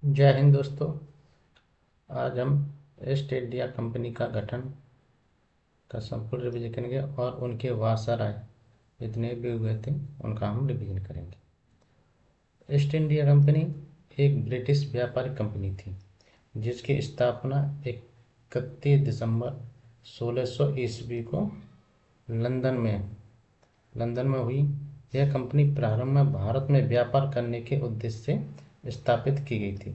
जय हिंद दोस्तों। आज हम ईस्ट इंडिया कंपनी का गठन का संपूर्ण रिवीजन करेंगे और उनके वायसराय जितने भी हुए थे उनका हम रिवीजन करेंगे। ईस्ट इंडिया कंपनी एक ब्रिटिश व्यापारिक कंपनी थी जिसकी स्थापना 31 दिसंबर 1600 ईस्वी को लंदन में हुई। यह कंपनी प्रारंभ में भारत में व्यापार करने के उद्देश्य से स्थापित की गई थी,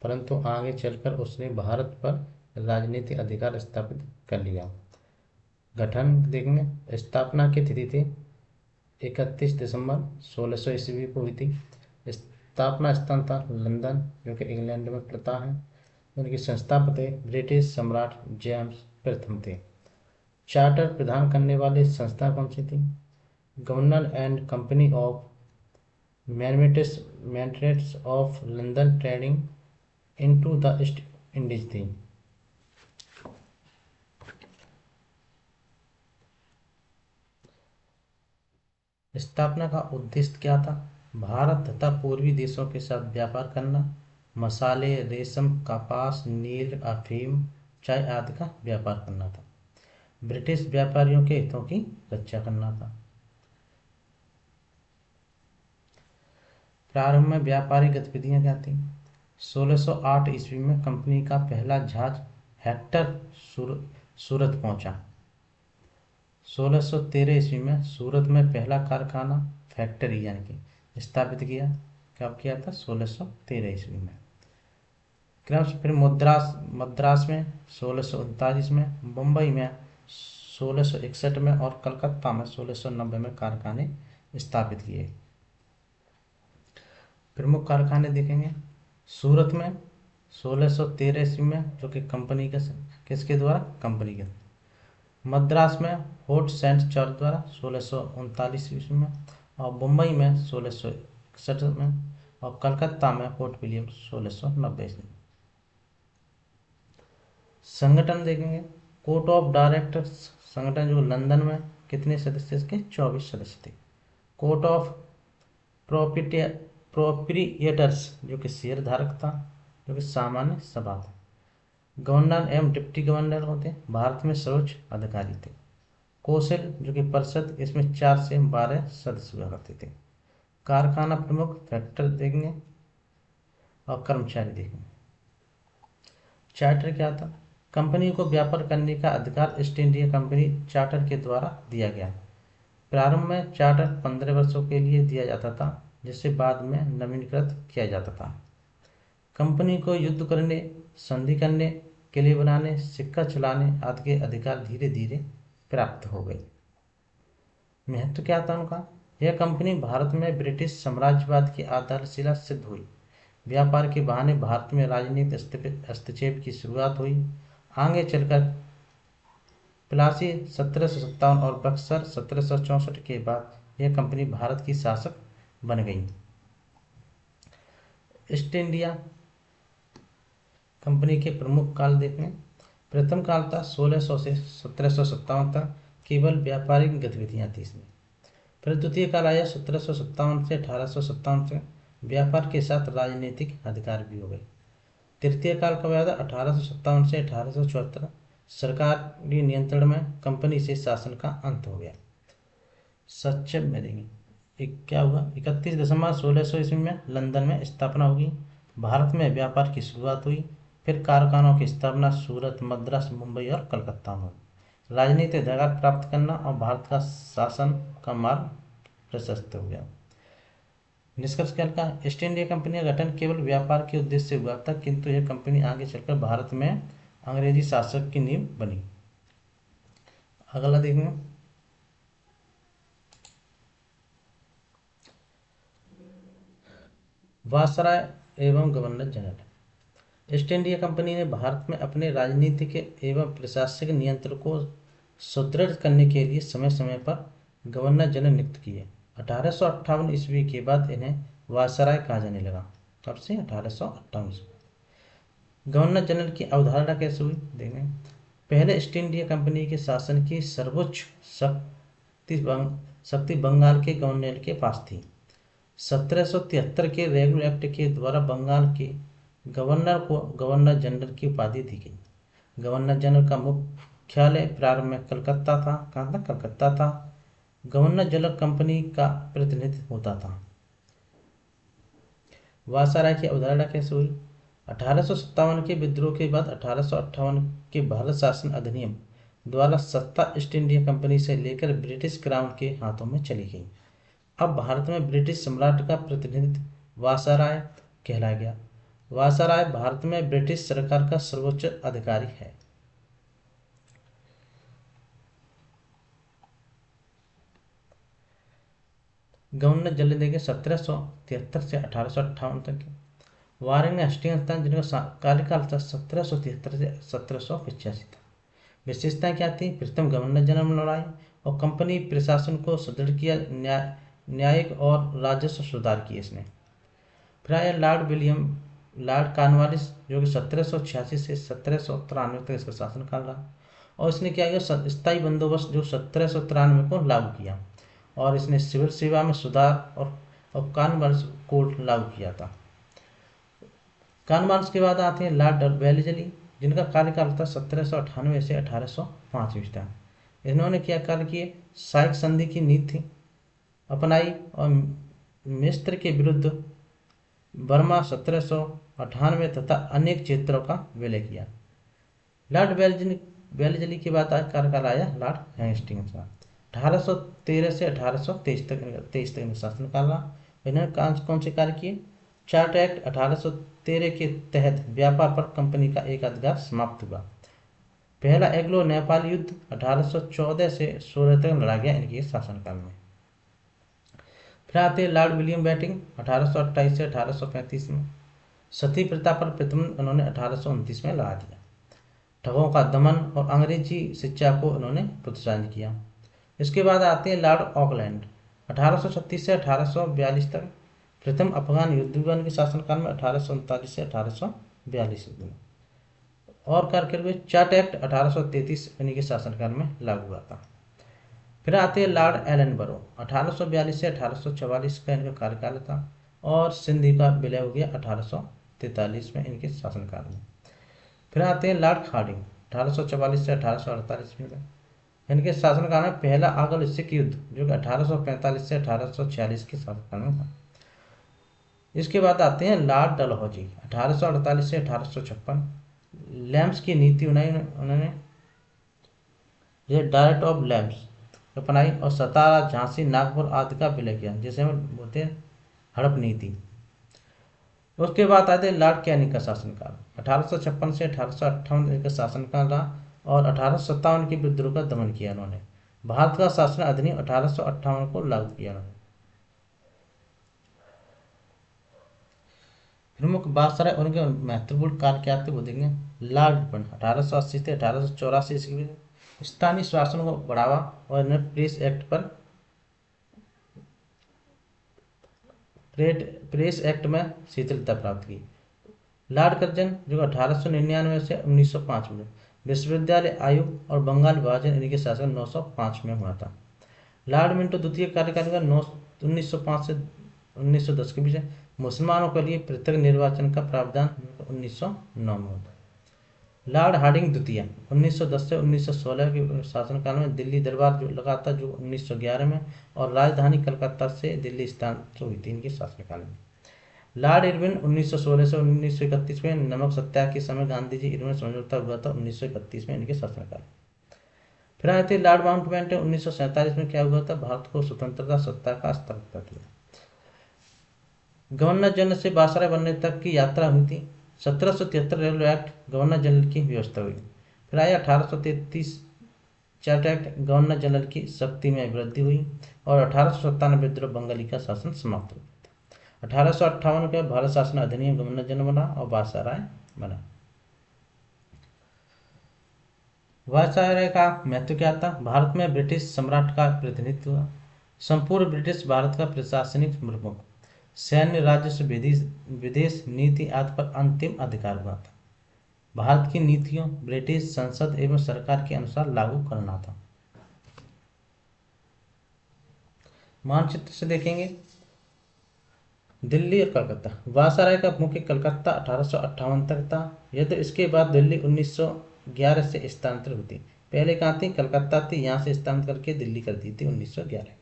परंतु आगे चलकर उसने भारत पर राजनीतिक अधिकार स्थापित कर लिया। गठन देखेंगे। स्थापना की तिथि थी 31 दिसंबर 1600 ईस्वी को हुई थी। स्थापना स्थान था लंदन, जो कि इंग्लैंड में पड़ता है। उनके संस्थापक ब्रिटिश सम्राट जेम्स प्रथम थे। चार्टर प्रदान करने वाली संस्था कौन सी थी? Governor and company of managements of London trading into the east Indies थी। स्थापना का उद्देश्य क्या था? भारत तथा पूर्वी देशों के साथ व्यापार करना, मसाले, रेशम, कपास, नील, अफीम, चाय आदि का व्यापार करना था। ब्रिटिश व्यापारियों के हितों की रक्षा करना था। प्रारंभ में व्यापारिक गतिविधियां क्या थी? 1608 ईस्वी में कंपनी का पहला जहाज हेक्टर सूरत पहुंचा। 1613 ईस्वी में सूरत में पहला कारखाना फैक्ट्री यानी कि स्थापित किया। कब किया था? 1613 ईस्वी में। फिर मद्रास में 1639 में, मुंबई में 1661 में और कलकत्ता में 1690 में कारखाने स्थापित किए। प्रमुख कारखाने देखेंगे। सूरत में 1613 ईस्वी में, जो कि कंपनी के किसके द्वारा? कंपनी के। मद्रास में होट सेंट चर्च द्वारा 1639 ईस्वी में, और मुंबई में 1661 में, और कलकत्ता में फोर्ट विलियम 1690 ईस्वी में। संगठन देखेंगे। कोर्ट ऑफ डायरेक्टर्स संगठन जो लंदन में, कितने सदस्य? इसके 24 सदस्य थे। कोर्ट ऑफ प्रोप्रिएटर्स जो कि शेयर धारक था, जो कि सामान्य सभा था। गवर्नर एवं डिप्टी गवर्नर होते भारत में सर्वोच्च अधिकारी थे। कौशल जो कि परिषद, इसमें 4 से 12 सदस्य हुआ करते थे। कारखाना प्रमुख, फैक्टर देखेंगे, और कर्मचारी देखेंगे। चार्टर क्या था? कंपनी को व्यापार करने का अधिकार ईस्ट इंडिया कंपनी चार्टर के द्वारा दिया गया। प्रारंभ में चार्टर 15 वर्षों के लिए दिया जाता था, जिसे बाद में नवीनीकृत किया जाता था। कंपनी को युद्ध करने, संधि करने, किले बनाने, सिक्का चलाने आदि के अधिकार धीरे धीरे प्राप्त हो गए। महत्व क्या था उनका? यह कंपनी भारत में ब्रिटिश साम्राज्यवाद की आधारशिला सिद्ध हुई। व्यापार के बहाने भारत में राजनीतिक हस्तक्षेप की शुरुआत हुई। आगे चलकर प्लासी 1757 और बक्सर 1764 के बाद यह कंपनी भारत की शासक बन गई। ईस्ट इंडिया कंपनी के प्रमुख काल देखें। प्रथम काल था 1600 से 1757 तक, केवल व्यापारिक गतिविधियां थी इसमें। फिर द्वितीय काल आया 1757 से 1857 से, व्यापार के साथ राजनीतिक अधिकार भी हो गए। तृतीय काल कब आया था? 1857 से 1874, सरकारी नियंत्रण में कंपनी से शासन का अंत हो गया। संक्षेप में देंगे। क्या हुआ? 31 दिसंबर 1600 ईस्वी में लंदन में स्थापना होगी। भारत में व्यापार की शुरुआत हुई। फिर कारखानों की स्थापना सूरत, मद्रास, मुंबई और कलकत्ता में हुई। राजनीतिक अधिकार प्राप्त करना और भारत का शासन का मार्ग प्रशस्त हो गया। निष्कर्ष क्या का? ईस्ट इंडिया कंपनी का गठन केवल व्यापार के उद्देश्य से हुआ था, किंतु यह कंपनी आगे चलकर भारत में अंग्रेजी शासक की नींव बनी। अगला देखेंगे। वायसराय एवं governor general. East India company ने भारत में अपने राजनीतिक एवं प्रशासनिक नियंत्रण को सुदृढ़ करने के लिए समय समय पर गवर्नर जनरल नियुक्त किए। 1858 ईस्वी के बाद इन्हें वायसराय कहा जाने लगा। कब से? 1858 ईस्वी। गवर्नर जनरल की अवधारणा कैसे हुई देखें। पहले ईस्ट इंडिया कंपनी के शासन की सर्वोच्च शक्ति बंगाल के गवर्नर के पास थी। 1773 के रेगुलर एक्ट के द्वारा बंगाल के गवर्नर को गवर्नर जनरल की उपाधि दी गई। गवर्नर जनरल का मुख्यालय प्रारंभ में कलकत्ता था। कहाँ था? कलकत्ता था। गवर्नर जनरल कंपनी का प्रतिनिधित्व होता था। वायसराय की अवधारणा कैसे हुई? 1857 के विद्रोह के बाद 1858 के भारत शासन अधिनियम द्वारा सत्ता ईस्ट इंडिया कंपनी से लेकर ब्रिटिश क्राउन के हाथों में चली गई। अब भारत में ब्रिटिश सम्राट का प्रतिनिधित्व वायसराय कहलाया गया। वायसराय भारत में ब्रिटिश सरकार का सर्वोच्च अधिकारी है। गवर्नर जनरल देंगे 1773 से 1858 तक के। वारेन हेस्टिंग्स था जिनका कार्यकाल था 1773 से 1785 तक। विशेषताएं क्या थी? प्रथम गवर्नर जनरल लड़ाई और कंपनी प्रशासन को सुदृढ़ किया, न्यायिक और राजस्व सुधार किए इसने। फिर आया लॉर्ड कॉर्नवालिस जो कि 1786 से 1793 तक इसका शासनकाल रहा और इसने क्या किया? स्थायी बंदोबस्त जो 1793 को लागू किया और इसने सिविल सेवा में सुधार और कॉर्नवालिस कोड लागू किया था। कॉर्नवालिस के बाद आते हैं लॉर्ड वेलेस्ली जिनका कार्यकाल था 1798 से 1805 तक। इन्होंने क्या कार्य किए? साइक संधि की नीति अपनाई और मिस्र के विरुद्ध बर्मा 1798 तथा अनेक क्षेत्रों का विलय किया। लॉर्ड वेलेस्ली के बाद कार्यकाल आया लॉर्ड हेस्टिंग्स का। 1813 से 1823 तक शासनकाल रहा। इन्होंने कौन से कार्य किए? चार्ट एक्ट 1813 के तहत व्यापार पर कंपनी का एक अधिकार समाप्त हुआ। पहला एंग्लो नेपाल युद्ध 1814 से 16 तक लड़ा गया इनके शासनकाल में। फिर आते हैं लॉर्ड विलियम बेटिंग 1828 से 1835 में। सती प्रथा पर प्रतिबंध उन्होंने 1829 में लगा दिया। ठगों का दमन और अंग्रेजी शिक्षा को उन्होंने प्रोत्साहित किया। इसके बाद आते हैं लॉर्ड ऑकलैंड 1836 से 1842 तक। प्रथम अफगान युद्ध हुआ इनके शासनकाल में 1839 से 1842 में और कार्य हुए। चार्ट एक्ट 1833 इनके शासनकाल में लागू हुआ था। फिर आते हैं लॉर्ड एलनबरो 1842 से 1844 का इनका कार्यकाल था और सिंधी का विलय हो गया 1843 में इनके शासनकाल में। फिर आते हैं लॉर्ड हार्डिंग 1844 से 1848 में। इनके शासनकाल में पहला आंग्लो सिख युद्ध जो कि 1845 से 1846 के शासनकाल में था। इसके बाद आते हैं लॉर्ड डलहौजी 1848 से 1856। लैम्प्स की नीति उन्होंने डायरेक्ट ऑफ लैम्प्स अपनाई और सतारा, झांसी, नागपुर आदि का विलय किया जिसे हम बोलते हैं हड़प नीति। उसके बाद आते हैं लॉर्ड कैनिंग का शासनकाल 1856 से 1858 का शासनकाल रहा और 1857 के विद्रोह का दमन किया उन्होंने। भारत का शासन अधिनियम 1858 को लागू किया उन्होंने। प्रमुख वायसराय और उनके महत्वपूर्ण कार्य क्या थे वो देखेंगे। लॉर्ड रिपन 1880 से 1884 ईस्वी में स्थानीय शासन को बढ़ावा और इन्होंने प्रेस एक्ट में शिथिलता प्राप्त की। लॉर्ड कर्जन जो 1899 से 1905 में विश्वविद्यालय आयोग और बंगाल विभाजन इनके शासन 905 में हुआ था। लॉर्ड मिंटो द्वितीय कार्यकाल का 1905 से 1910 के बीच मुसलमानों के लिए पृथक निर्वाचन का प्रावधान 1909 में होता। लॉर्ड हार्डिंग द्वितीय 1910 से 1916 के शासनकाल में दिल्ली दरबार जो लगा था जो 1911 में और राजधानी कलकत्ता से दिल्ली स्थानांतरित हुई थी इनके शासनकाल में। लॉर्ड इरविन 1916 से 1931 में नमक सत्याग्रह के समय गांधी जी इरविन समझौता हुआ था 1931 में इनके शासनकाल। फिर आए थे लॉर्ड माउंटबेटन 1947 में क्या हुआ था? भारत को स्वतंत्रता सत्ता का स्थापित किया। गवर्नर जनरल से वायसराय बनने तक की यात्रा हुई थी। 1773 रेलवे एक्ट गवर्नर जनरल की व्यवस्था हुई। फिर आया 1833 चार्ट एक्ट गवर्नर जनरल की शक्ति में वृद्धि हुई और 1897 विद्रोह बंगाली का शासन समाप्त हो गया। 1858 के भारत शासन अधिनियम गवर्नर जनरल बना और वायसराय बना। वायसराय का महत्व क्या था? भारत में ब्रिटिश सम्राट का प्रतिनिधित्व हुआ। संपूर्ण ब्रिटिश भारत का प्रशासनिक प्रमुख, सैन्य, राजस्व, विदेश नीति आदि पर अंतिम अधिकार हुआ था। भारत की नीतियों ब्रिटिश संसद एवं सरकार के अनुसार लागू करना था। मानचित्र से देखेंगे दिल्ली और कलकत्ता। वायसराय का मुख्य कलकत्ता 1858 तक था, यदि इसके बाद दिल्ली 1911 से स्थानांतरित हुई। पहले कहाँ थी? कलकत्ता थी, यहाँ से स्थानांतरित करके दिल्ली कर दी थी 1911।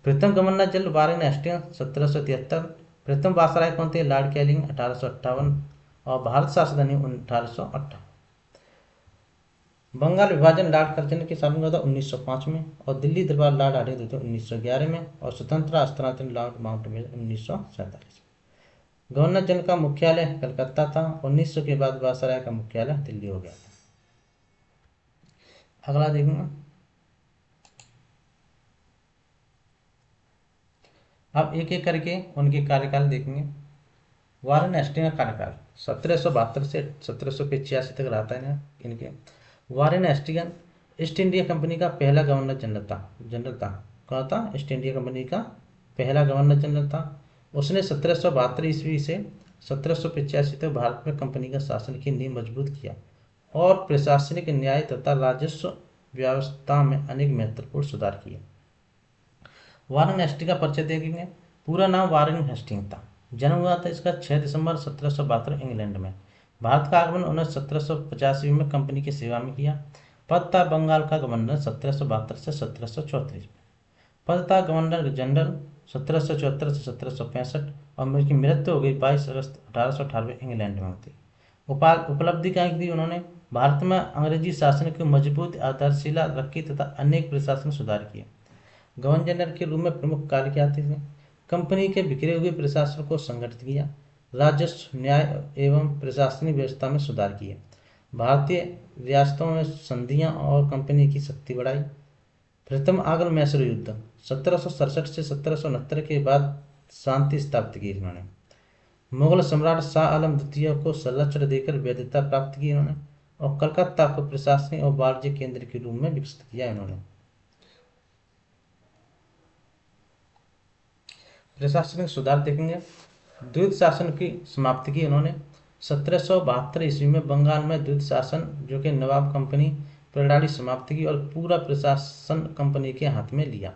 प्रथम गवर्नर जनरल वारेन हेस्टिंग्स 1773। प्रथम वायसराय कौन थे? लॉर्ड कैनिंग 1858 और भारत शासन अधिनियम 1858। बंगाल विभाजन लॉर्ड कर्जन के सामने हुआ था 1905 में, और दिल्ली दरबार लॉर्ड हार्डिंग थे 1911 में, और स्वतंत्रता हस्तांतरण लॉर्ड माउंटबेटन 1947। गवर्नर जनरल का मुख्यालय कलकत्ता था। 1900 के बाद वायसराय का मुख्यालय दिल्ली हो गया था। अगला देखूंगा। अब एक एक करके उनके कार्यकाल देखेंगे। वारेन हेस्टिंग्स का कार्यकाल 1772 से 1785 तक रहा था इनके। Warren Hastings east India company का पहला गवर्नर जनरल था। कौन था? ईस्ट इंडिया कंपनी का पहला गवर्नर जनरल था। उसने 1772 ईस्वी से 1785 तक भारत में कंपनी का शासन की नींव मजबूत किया और प्रशासनिक, न्याय तथा राजस्व व्यवस्था में अनेक महत्वपूर्ण सुधार किए। वारेन हेस्टिंग्स का परिचय देखेंगे। पूरा नाम वारेन हेस्टिंग्स था। जन्म हुआ था इसका 6 दिसंबर 1772 इंग्लैंड में। भारत का आगमन उन्होंने 1785 में कंपनी की सेवा में किया। पद था बंगाल का गवर्नर 1772 से 1734 में। पद था गवर्नर जनरल 1774 से 1765, और उनकी मृत्यु हो गई 22 अगस्त 1898 इंग्लैंड में होती। उपलब्धि क्या की उन्होंने? भारत में अंग्रेजी शासन की मजबूत आधारशिला रखी तथा अनेक प्रशासनिक सुधार किए। गवर्नर जनरल के रूप में प्रमुख कार्य क्या थे? कंपनी के बिखरे हुए प्रशासन को संगठित किया, राजस्व, न्याय एवं प्रशासनिक व्यवस्था में सुधार किए, भारतीय रियासतों में संधियां और कंपनी की शक्ति बढ़ाई। प्रथम आंग्ल मैसूर युद्ध 1767 से 1769 के बाद शांति स्थापित की इन्होंने। मुगल सम्राट शाह आलम द्वितीय को संरक्षण देकर वैधता प्राप्त की इन्होंने, और कलकत्ता को प्रशासनिक और वाणिज्य केंद्र के रूप में विकसित किया इन्होंने। प्रशासनिक सुधार देखेंगे। द्वैत शासन की समाप्ति की उन्होंने। 1772 ईस्वी में बंगाल में द्वैत शासन, जो कि नवाब कंपनी प्रणाली, समाप्त की और पूरा प्रशासन कंपनी के हाथ में लिया।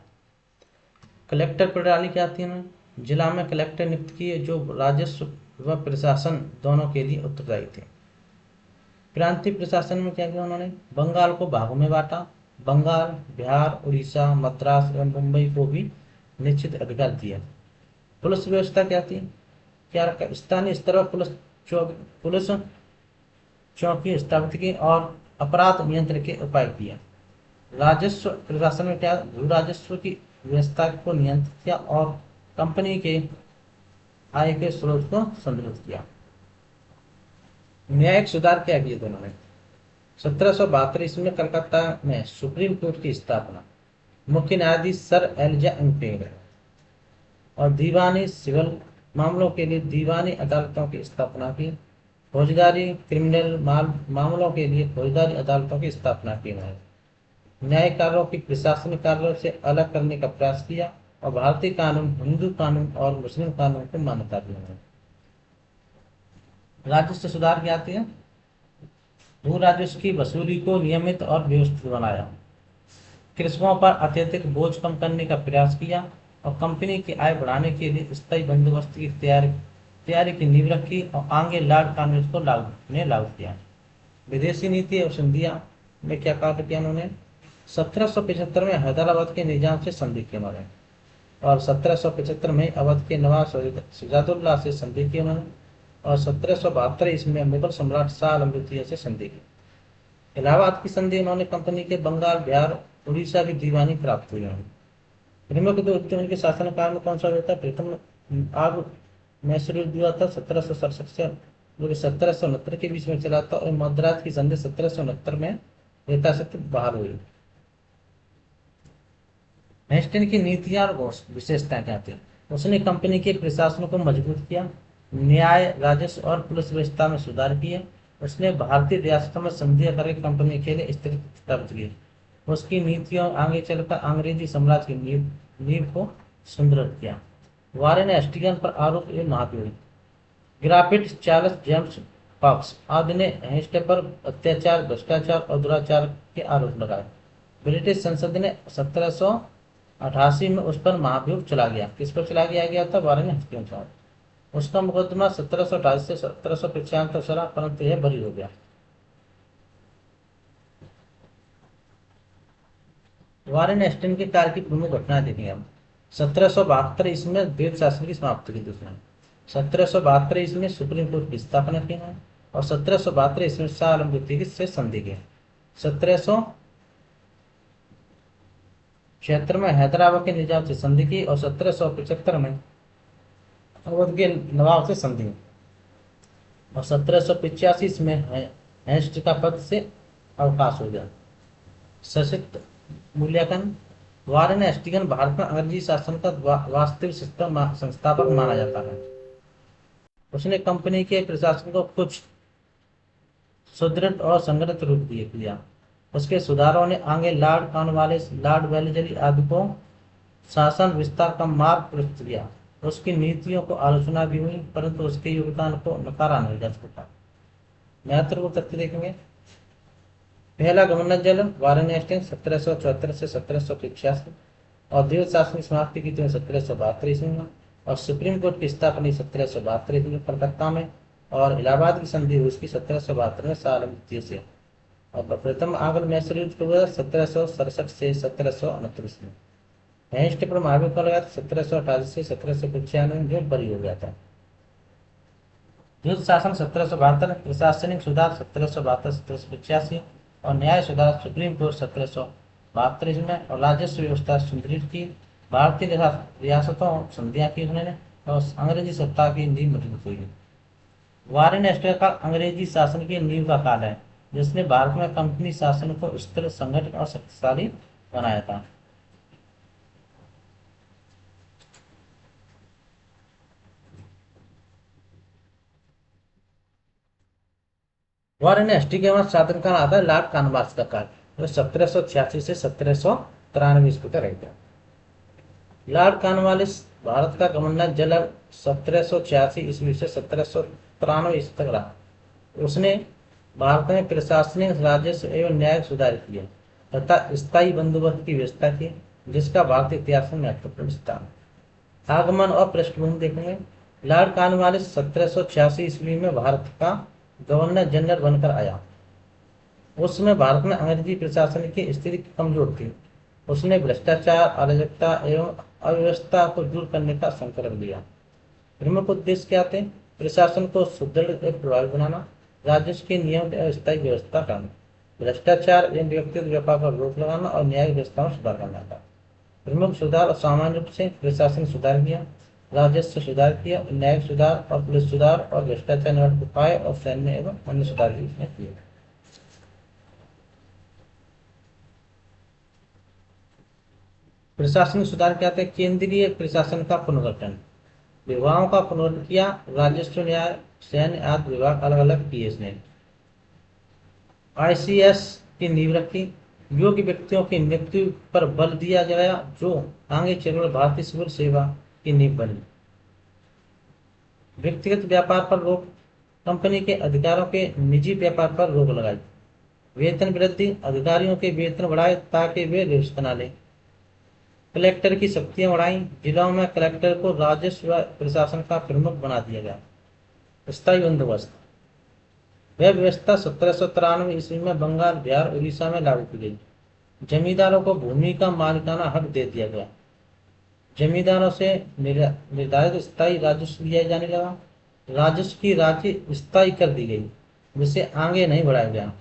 कलेक्टर प्रणाली क्या थी? उन्होंने जिला में कलेक्टर नियुक्त किए, जो राजस्व व प्रशासन दोनों के लिए उत्तरदायी थे। प्रांतीय प्रशासन में क्या किया उन्होंने? बंगाल को भागों में बांटा। बंगाल, बिहार, उड़ीसा, मद्रास एवं मुंबई को भी निश्चित अधिकार दिया। पुलिस व्यवस्था क्या थी? क्या स्थानीय स्तर पर पुलिस चौकी स्थापित की और अपराध नियंत्रण के उपाय किए। राजस्व प्रशासन में क्या? भू राजस्व की व्यवस्था को नियंत्रित किया और कंपनी के आय के स्रोत को संतुलित किया। न्यायिक सुधार क्या किए थे उन्होंने? 1772 ईस्वी में कलकत्ता में सुप्रीम कोर्ट की स्थापना, मुख्य न्यायाधीश सर एलिजा इम्पेयर, और दीवानी सिविल मामलों के लिए दीवानी अदालतों की स्थापना की। फौजदारी क्रिमिनल मामलों के लिए फौजदारी अदालतों की स्थापना की उन्होंने। न्यायिक कार्यों की प्रशासनिक कार्यों से अलग करने का प्रयास किया और भारतीय कानून, हिंदू कानून और मुस्लिम कानून को मान्यता दी उन्होंने। राजस्व सुधार क्या आते हैं? भू राजस्व की वसूली को नियमित और व्यवस्थित बनाया, कृषकों पर अत्यधिक बोझ कम करने का प्रयास किया और कंपनी की आय बढ़ाने के लिए स्थायी बंदोबस्त की तैयारी की नींव रखी और आगे लॉर्ड कॉर्नवालिस को लागू किया। विदेशी नीति और संधियां में क्या कार्य किया उन्होंने? 1775 में हैदराबाद के निजाम से संधि की उन्होंने, और 1775 में अवध के नवाब सिराजुद्दौला से संधि की उन्होंने, और 1772 ईस्वी में मुगल सम्राट शाह आलम द्वितीय से संधि की। इलाहाबाद की संधि उन्होंने कंपनी के बंगाल, बिहार, उड़ीसा की दीवानी प्राप्त हुई उन्होंने। प्रमुख उनके शासनकाल में कौन सा हुआ था? प्रथम आग मैसूर युद्ध हुआ था 1767 से 1769 के बीच में चला था, और मद्रास की संधि 1769 में यथाशक्ति बाहर हुई। हेस्टिंग्स की नीतियां और विशेषताएं क्या थी? उसने कंपनी के प्रशासन को मजबूत किया, न्याय, राजस्व और पुलिस व्यवस्था में सुधार किए। उसने भारतीय रियासतों में संधियां करके कंपनी के लिए स्थिति स्थापित की। उसकी नीतियों आगे चलकर अंग्रेजी साम्राज्य की नींव को सुदृढ़ किया। वारेन हेस्टिंग्स पर आरोप एवं महाभियोग। ग्राफिट, चार्ल्स जेम्स फॉक्स आदि ने हेस्टिंग्स पर अत्याचार, भ्रष्टाचार और दुराचार के आरोप लगाए। ब्रिटिश संसद ने 1700 88 में उस पर महाभियोग चला गया। किस पर चला गया था? वारेन हेस्टिंग पर। उसका मुकदमा 1728 से 1795 तक चला, परंतु यह बरी हो गया। वारेन हेस्टिंग के कार्य की प्रमुख घटनाएं देखेंगे हम। 1772 ईस्वी में द्वैत शासन की समाप्ति की थी उसने। 1772 ईस्वी में सुप्रीम कोर्ट की स्थापना की है और 1772 ईस्वी में शाह आलम द्वितीय से संधि की। 1776 में हैदराबाद के निजाम से संधि की और 1775 में अवध के नवाब से संधि और 1785 में हेस्ट का पद से अवकाश हो गया। सशक्त मूल्यांकन। वारेन हेस्टिंग्स भारत में अंग्रेजी शासन का वास्तविक संस्थापक माना जाता है। उसने कंपनी के प्रशासन को कुछ सुदृढ़ और संगठित रूप दिया। उसके सुधारों ने आगे लॉर्ड कॉर्नवालिस, लॉर्ड वेलेस्ली आदि को शासन विस्तार का मार्ग प्रशस्त किया। उसकी नीतियों को आलोचना भी हुई, परंतु उसके योगदान को नकारा नहीं जा सकता। महत्वपूर्ण तथ्य देखेंगे। पहला गवर्नर जनरल वारेन हेस्टिंग्स 1774 से 1785 और द्वैत शासन की समाप्ति की थी 1772 ईस्वी में और सुप्रीम कोर्ट की स्थापना 1772 ईस्वी में कलकत्ता में और इलाहाबाद की संधि हुई उसकी 1772 में शाह आलम द्वितीय से और प्रथम आंग्ल मैसूर युद्ध हुआ 1767 से 1769 में। हेस्ट पर महाभियोग का लगा 1788 से 1795 में जो बरी हो गया था। युद्ध शासन 1772, प्रशासनिक सुधार 1772-1785 और न्याय सुधार सुप्रीम कोर्ट 1772 में और राजस्व व्यवस्था सुदृढ़ की। भारतीय रियासतों संधियां की उन्होंने और अंग्रेजी सत्ता की नींव मजबूत हुई। वारेन हेस्टिंग्स का अंग्रेजी शासन की नींव का काल है, जिसने भारत में कंपनी शासन को स्थिर, संगठित और शक्तिशाली बनाया था। वारेन हेस्टिंग्स के बाद शासनकाल आता है लॉर्ड कॉर्नवालिस का काल, जो 1786 से 1793 ईस्वी तक रहता है। लॉर्ड कॉर्नवालिस भारत का गवर्नर जनरल 1786 ईस्वी से 1793 ईस्वी तक रहा। उसने भारत में प्रशासनिक, राजस्व एवं न्याय सुधार किए तथा स्थायी बंदोबस्त की व्यवस्था की, जिसका भारतीय इतिहास में महत्वपूर्ण स्थान। आगमन और पृष्ठभूमि देखेंगे। लॉर्ड कॉर्नवालिस 1786 ईस्वी में भारत का गवर्नर जनरल बनकर आया। उस समय भारत में अंग्रेजी प्रशासन की स्थिति कमजोर थी। उसने भ्रष्टाचार, अराजकता एवं अव्यवस्था को दूर करने का संकल्प लिया। प्रमुख उद्देश्य क्या थे? प्रशासन को सुदृढ़ एवं प्रभावी बनाना, राजस्व के नियम की अस्थायी व्यवस्था करना, भ्रष्टाचार एवं व्यक्तिगत व्यापार पर रोक लगाना और न्यायिक व्यवस्था में सुधार करना था। प्रमुख सुधार और सामान्य रूप से प्रशासन सुधार किया, राजस्व सुधार किया, न्यायिक सुधार और पुलिस सुधार और भ्रष्टाचार निवारण उपाय और सैन्य एवं अन्य सुधार भी इसने किए। प्रशासनिक सुधार क्या थे? केंद्रीय प्रशासन का पुनर्गठन, विभागों का पुनर्गठन किया, राजस्व, न्याय, सैन्य आदि विभाग अलग अलग किए इसने। ICS की नींव रखी, योग्य व्यक्तियों की नियुक्ति पर बल दिया गया, जो आगे चलकर भारतीय सिविल सेवा की नींव बनी। व्यक्तिगत व्यापार पर रोक, कंपनी के अधिकारों के निजी व्यापार पर रोक लगाई। वेतन वृद्धि, अधिकारियों के वेतन बढ़ाए ताकि वे रिश्वत न लें। कलेक्टर की शक्तियां बढ़ाई, जिलों में कलेक्टर को राजस्व प्रशासन का प्रमुख बना दिया गया। स्थायी बंदोबस्त, वह व्यवस्था 1793 ईस्वी में बंगाल, बिहार, उड़ीसा में लागू की गई। जमींदारों को भूमि का मालिकाना हक दे दिया गया। जमींदारों से निर्धारित स्थायी राजस्व लिया जाने लगा। राजस्व की राशि स्थायी कर दी गई, जिसे आगे नहीं बढ़ाया गया।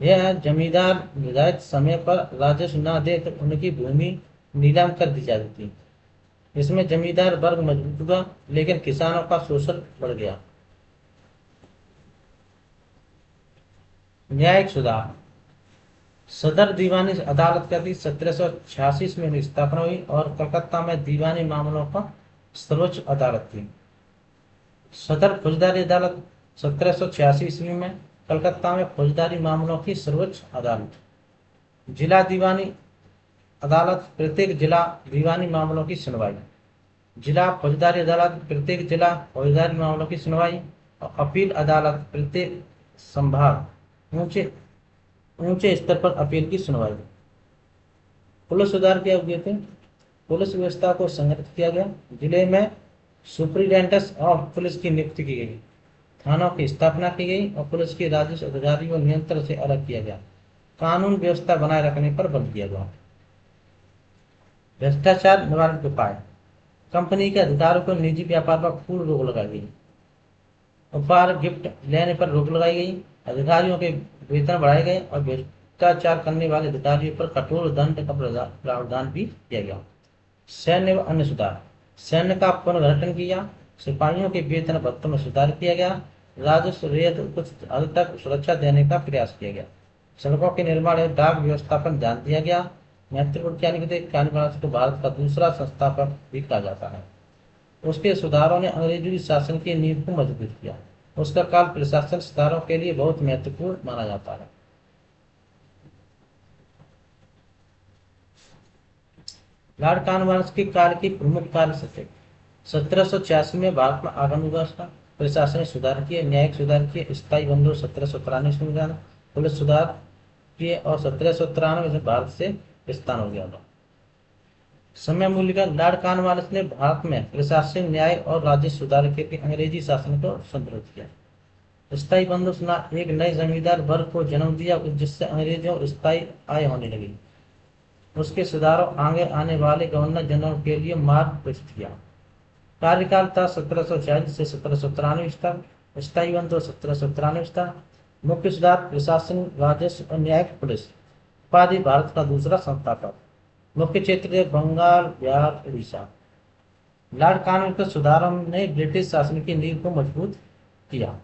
यह जमींदार निर्धारित समय पर राजस्व न दे तो उनकी भूमि नीलाम कर दी जाती थी। इसमें जमींदार वर्ग मजबूत हुआ, लेकिन किसानों का शोषण बढ़ गया। न्यायिक सुधार, सदर दीवानी अदालत का 1786 में स्थापना हुई और कलकत्ता में दीवानी मामलों का सर्वोच्च अदालत थी। सदर फौजदारी अदालत 1786 ईस्वी में कलकत्ता में फौजदारी मामलों की सर्वोच्च अदालत। जिला दीवानी अदालत, प्रत्येक जिला दीवानी मामलों की सुनवाई। जिला फौजदारी अदालत, प्रत्येक जिला फौजदारी मामलों की सुनवाई। और अपील अदालत, प्रत्येक संभाग ऊंचे स्तर पर अपील की सुनवाई। पुलिस सुधार क्या हुए थे? पुलिस व्यवस्था को संगठित किया गया। जिले में सुप्रीडेंटेंट ऑफ पुलिस की नियुक्ति की गई। थानों की स्थापना की गई और पुलिस की राजस्व अधिकारियों नियंत्रण से अलग किया गया। कानून व्यवस्था बनाए रखने पर बल दिया गया। भ्रष्टाचार निवारण के उपाय। कंपनी के अधिकारों को निजी व्यापार पर पूर्ण रोक लगाई गई। उपहार गिफ्ट लेने पर रोक लगाई गई। अधिकारियों के वेतन बढ़ाए गए और भ्रष्टाचार करने वाले अधिकारियों पर कठोर दंड का प्रावधान भी किया गया। सैन्य व अन्य सुधार। सैन्य का पुनर्गठन किया। सिपाहियों के वेतन भत्तों में सुधार किया गया। राजस्व रेत कुछ हद तक सुरक्षा देने का प्रयास किया गया। सड़कों के निर्माण एवं डाक व्यवस्था पर ध्यान दिया गया। महत्वपूर्ण को भारत का दूसरा संस्थापक भी कहा जाता है। उसके सुधारों ने अंग्रेजी शासन की नींव को मजबूत किया। उसका काल प्रशासन सुधारों के लिए बहुत महत्वपूर्ण माना जाता है। लॉर्ड कॉर्नवालिस के काल की प्रमुख कार्य सत्य। 1786 में भारत में आगमन हुआ। उसका प्रशासनिक सुधार किए, न्यायिक सुधार किए, स्थायी बंधु 1793 में, पुलिस सुधार किए और 1793 में भारत से प्रस्थान हो गया था। समय मूल्य का। लॉर्ड कॉर्नवालिस ने भारत में प्रशासनिक न्याय और राज्य सुधार के लिए अंग्रेजी शासन को संतुलित किया। स्थायी बंधु एक नए जमींदार वर्ग को जन्म दिया जिससे अंग्रेजों को स्थायी आय होने लगी। उसके सुधारों आगे आने वाले गवर्नर जनरल के लिए मार्ग प्रस्तुत किया। कार्यकाल था 1740 से 1793 तक। स्थायी बंधु 1793 तक। मुख्य सुधार प्रशासन, राजस्व और न्यायिक पुलिस। उपाधि भारत का दूसरा संस्थापक। मुख्य क्षेत्र बंगाल, बिहार, उड़ीसा। लॉर्ड कॉर्नवालिस के सुधारों ने ब्रिटिश शासन की नींव को मजबूत किया।